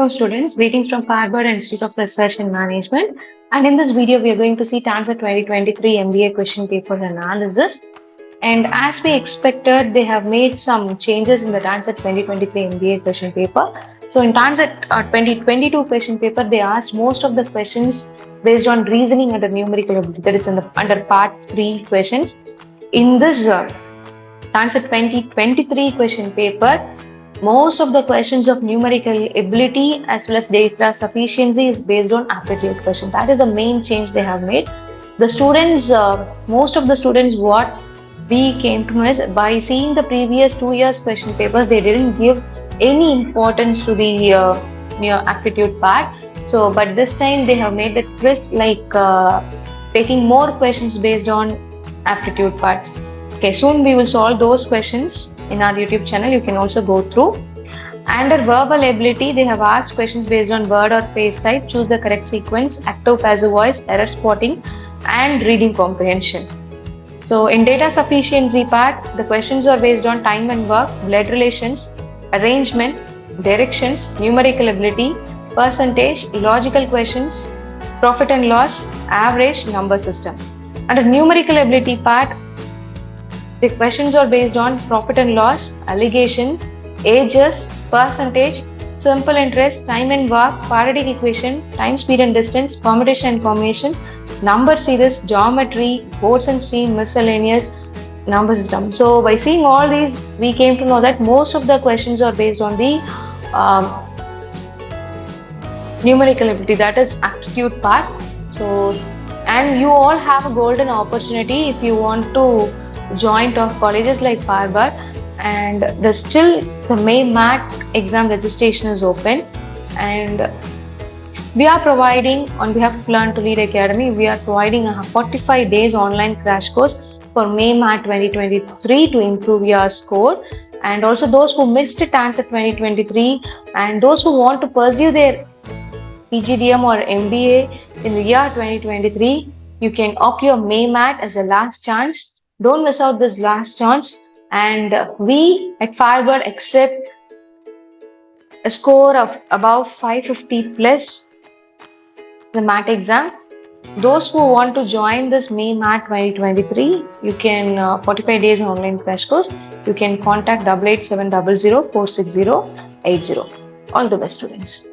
afternoon, students. Greetings from Harvard Institute of Research and Management. And in this video, we are going to see TANCET 2023 MBA question paper analysis. And as we expected, they have made some changes in the TANCET 2023 MBA question paper. So in TANCET 2022 question paper, they asked most of the questions based on reasoning and numerical ability. That is under part 3 questions. In this TANCET 2023 question paper, most of the questions of numerical ability as well as data sufficiency is based on aptitude question. That is the main change they have made. The students, most of the students, what we came to know is by seeing the previous 2 years question papers, they didn't give any importance to the aptitude part. So, but this time they have made the twist, like taking more questions based on aptitude part. Okay, soon we will solve those questions in our YouTube channel. You can also go through. Under verbal ability, they have asked questions based on word or phrase type. Choose the correct sequence, active passive voice, error spotting, and reading comprehension. So in data sufficiency part, the questions are based on time and work, blood relations, arrangement, directions, numerical ability, percentage, logical questions, profit and loss, average, number system. Under numerical ability part, the questions are based on profit and loss, allegation, ages, percentage, simple interest, time and work, quadratic equation, time, speed and distance, permutation and combination, number series, geometry, boards and stream, miscellaneous, number system. So by seeing all these, we came to know that most of the questions are based on the numerical ability, that is aptitude part. So, and you all have a golden opportunity if you want to join top colleges like Harvard, and the May MAT exam registration is open, and we are providing, on behalf of Learn to Lead Academy, we are providing a 45 days online crash course for May MAT 2023 to improve your score. And also those who missed TANCET 2023 and those who want to pursue their PGDM or MBA in the year 2023, you can opt your May MAT as a last chance. Don't miss out this last chance. And we at Harvard accept a score of above 550 plus the MAT exam. Those who want to join this May MAT 2023, you can 45 days online crash course. You can contact 88700 46080. All the best, students.